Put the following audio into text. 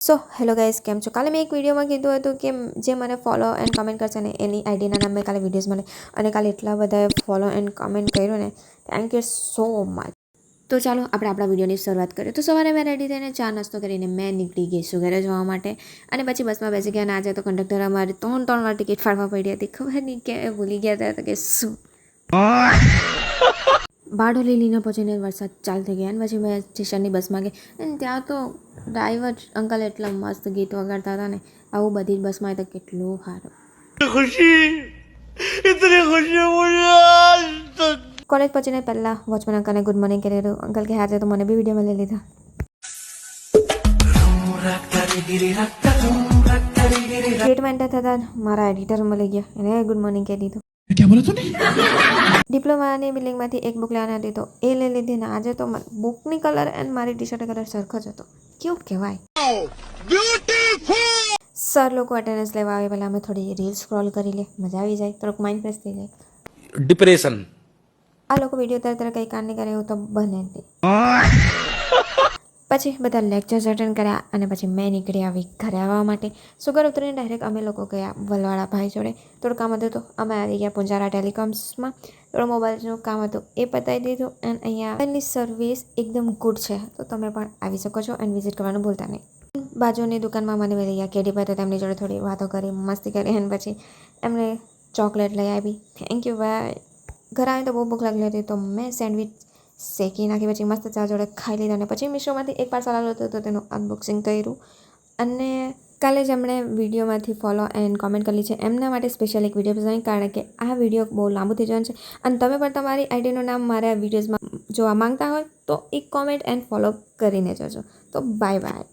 So hello guys, કેમ છો? કાલે મેં એક વિડીયોમાં કીધું હતું કે જે મને ફોલો એન્ડ કમેન્ટ કરશે ને એની આઈડીના નામ મેં કાલે વિડીયોઝ મળે અને કાલે એટલા બધાએ ફોલો એન્ડ કમેન્ટ કર્યું ને, થેન્ક યુ સો મચ. તો ચાલો આપણે આપણા વિડીયોની શરૂઆત કરીએ. તો સવારે મેં રેડી થઈને ચા નાસ્તો કરીને મેં નીકળી ગઈ છું ઘરે જવા માટે અને પછી બસમાં બેસી ગયા અને આજે તો કંડક્ટર અમારી ત્રણ વાર ટિકિટ ફાળવા પડી હતી. ખબર નહીં કે ભૂલી ગયા હતા કે શું બારડોલી લીને પહોંચીને વરસાદ ચાલુ થઈ ગયા અને પછી મેં સ્ટેશનની બસમાં ગઈ અને ત્યાં તો ડ્રાઈવર અંકલ એટલા મસ્ત ગીત વગાડતા હતા ને, આવું બધી બસમાં તો કેટલું સારું. કોલેજ પહોંચીને પહેલાં વોચમેન અંકલને ગુડ મોર્નિંગ કરી દીધું. અંકલ કે આજે તો મને બી વિડીયોમાં લઈ લીધા. ગેટમાં એન્ટર થતાં મારા એડિટર મળી ગયા, એને ગુડ મોર્નિંગ કહી દીધું. ડિપ્લોમાની બિલ્ડિંગમાંથી એક બુક લેવાની હતી તો એ લઈ લીધી ને આજે તો બુકની કલર એન્ડ મારી ટી શર્ટ કલર સરખો જ હતો. કેવું કહેવાય. સર લોકો અટેન્ડન્સ લેવા આવે પહેલાં અમે થોડી રીલ સ્ક્રોલ કરી લે, મજા આવી જાય, થોડુંક માઇન્ડ ફ્રેશ થઈ જાય. ડિપ્રેશન. આ લોકો વિડીયો ત્યારે કંઈ કામ નહીં કરે એવું તો બને જ નહીં. પછી બધા લેક્ચર્સ અટેન્ડ કર્યા અને પછી મેં નીકળી આવી ઘરે આવવા માટે. સુગર ઉતરીને ડાયરેક્ટ અમે લોકો ગયા વલવાળા ભાઈ જોડે. થોડું કામ હતું તો અમે આવી ગયા પુંજારા ટેલિકોમ્સમાં. થોડું મોબાઈલનું કામ હતું એ પતાવી દીધું એન્ડ અહીંયા એની સર્વિસ એકદમ ગુડ છે, તો તમે પણ આવી શકો છો એન્ડ વિઝિટ કરવાનું ભૂલતા નહીં. બાજુની દુકાનમાં મને મળી ગયા કેડી ભાઈ, તો તેમની જોડે થોડી વાતો કરી, મસ્તી કરી અને પછી એમને ચોકલેટ લઈ આવી. થેન્ક યુ ભાઈ. ઘરે આવી તો બહુ ભૂખ લાગી હતી તો મેં સેન્ડવિચ શેકી નાખી, પછી મસ્ત ચા જોડે ખાઈ લીધા અને પછી મીશોમાંથી એક પાર્સલ આવ્યું હતું તો તેનું અનબોક્સિંગ કર્યું. અને કાલે જ એમણે વિડીયોમાંથી ફોલો એન્ડ કોમેન્ટ કરેલી છે એમના માટે સ્પેશિયલ એક વિડીયો બનાવી, કારણ કે આ વિડીયો બહુ લાંબુ થઈ જવાનું છે અને તમે પણ તમારી આઈડીનું નામ મારા વિડીયોઝમાં જોવા માંગતા હોય તો એક કોમેન્ટ એન્ડ ફોલો કરીને જજો. તો બાય બાય.